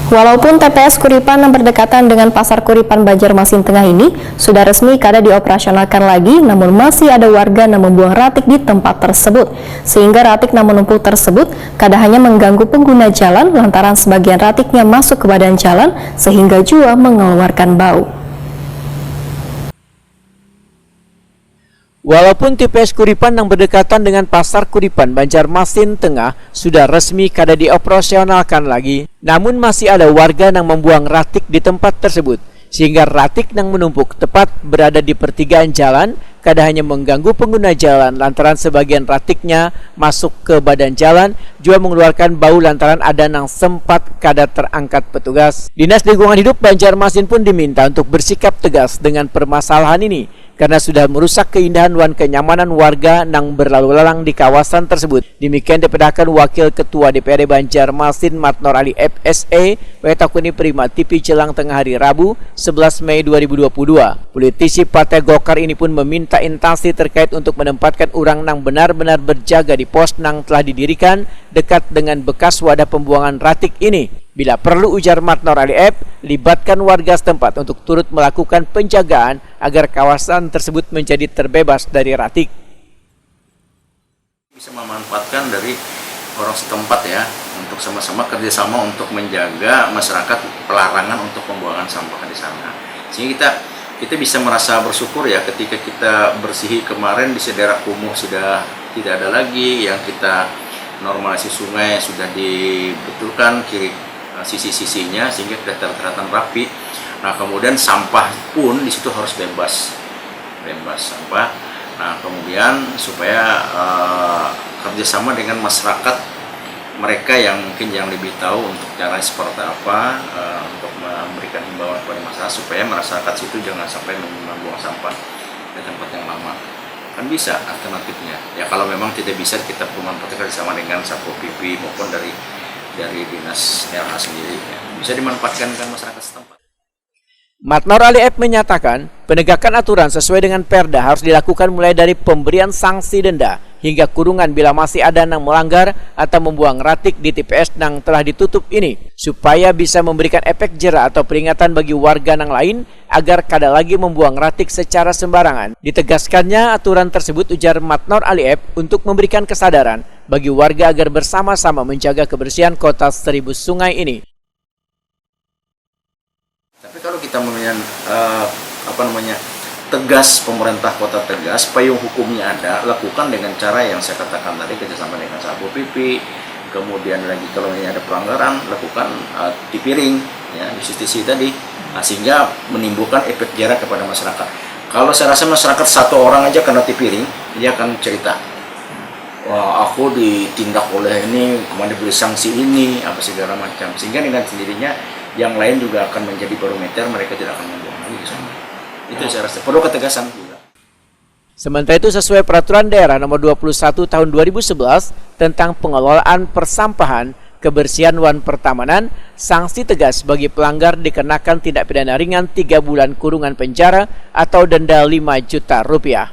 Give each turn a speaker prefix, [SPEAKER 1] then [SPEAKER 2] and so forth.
[SPEAKER 1] Walaupun TPS Kuripan yang berdekatan dengan Pasar Kuripan Banjarmasin Tengah ini sudah resmi kada dioperasionalkan lagi, namun masih ada warga yang membuang ratik di tempat tersebut. Sehingga ratik yang menumpuk tersebut kada hanya mengganggu pengguna jalan lantaran sebagian ratiknya masuk ke badan jalan sehingga juga mengeluarkan bau.
[SPEAKER 2] Walaupun TPS Kuripan yang berdekatan dengan Pasar Kuripan Banjarmasin Tengah sudah resmi kada dioperasionalkan lagi, namun masih ada warga yang membuang ratik di tempat tersebut, sehingga ratik yang menumpuk tepat berada di pertigaan jalan, kada hanya mengganggu pengguna jalan lantaran sebagian ratiknya masuk ke badan jalan, juga mengeluarkan bau lantaran ada yang sempat kada terangkat petugas. Dinas Lingkungan Hidup Banjarmasin pun diminta untuk bersikap tegas dengan permasalahan ini, karena sudah merusak keindahan dan kenyamanan warga yang berlalu lalang di kawasan tersebut. Demikian dipedahkan Wakil Ketua DPRD Banjarmasin Matnor Ali FSE Wetakuni Prima TV jelang tengah hari Rabu 11 Mei 2022. Politisi Partai Golkar ini pun meminta instansi terkait untuk menempatkan orang yang benar-benar berjaga di pos yang telah didirikan dekat dengan bekas wadah pembuangan ratik ini. Bila perlu, ujar Matnor Ali F, libatkan warga setempat untuk turut melakukan penjagaan agar kawasan tersebut menjadi terbebas dari ratik.
[SPEAKER 3] Bisa memanfaatkan dari orang setempat ya, untuk sama-sama kerjasama untuk menjaga masyarakat pelarangan untuk pembuangan sampah di sana. Sehingga kita bisa merasa bersyukur ya ketika kita bersihi kemarin di daerah kumuh sudah tidak ada lagi, yang kita normalisasi sungai sudah dibetulkan kiri sisi-sisinya sehingga kelihatan rapi. Nah, kemudian sampah pun di situ harus bebas sampah. Nah, kemudian supaya kerjasama dengan masyarakat, mereka yang mungkin yang lebih tahu untuk cara seperti apa, untuk memberikan himbauan kepada masyarakat supaya masyarakat situ jangan sampai membuang sampah di tempat yang lama. Kan bisa alternatifnya. Ya kalau memang tidak bisa, kita memanfaatkan sama dengan Satpol PP maupun dari dinas LH sendiri ya. Bisa dimanfaatkan dengan masyarakat setempat.
[SPEAKER 2] Matnor Ali F menyatakan penegakan aturan sesuai dengan Perda harus dilakukan mulai dari pemberian sanksi denda hingga kurungan bila masih ada yang melanggar atau membuang ratik di TPS yang telah ditutup ini, supaya bisa memberikan efek jera atau peringatan bagi warga yang lain agar kada lagi membuang ratik secara sembarangan. Ditegaskannya aturan tersebut, ujar Matnor Ali F, untuk memberikan kesadaran bagi warga agar bersama-sama menjaga kebersihan kota 1000 sungai ini.
[SPEAKER 3] Tapi kalau kita tegas, pemerintah kota tegas, payung hukumnya ada, lakukan dengan cara yang saya katakan tadi, kerjasama dengan Satpol PP. Kemudian lagi kalau ini ada pelanggaran, lakukan tipiring ya di sisi tadi, sehingga menimbulkan efek jera kepada masyarakat. Kalau saya rasa masyarakat satu orang aja kena tipiring, dia akan cerita, wah aku ditindak oleh ini, kemana diberi sanksi ini, apa segala macam. Sehingga dengan sendirinya yang lain juga akan menjadi barometer, mereka tidak akan membuang lagi ke sana. Itu saya rasa perlu ketegasan juga.
[SPEAKER 2] Sementara itu, sesuai Peraturan Daerah Nomor 21 Tahun 2011 tentang pengelolaan persampahan, kebersihan dan pertamanan, sanksi tegas bagi pelanggar dikenakan tindak pidana ringan 3 bulan kurungan penjara atau denda 5 juta rupiah.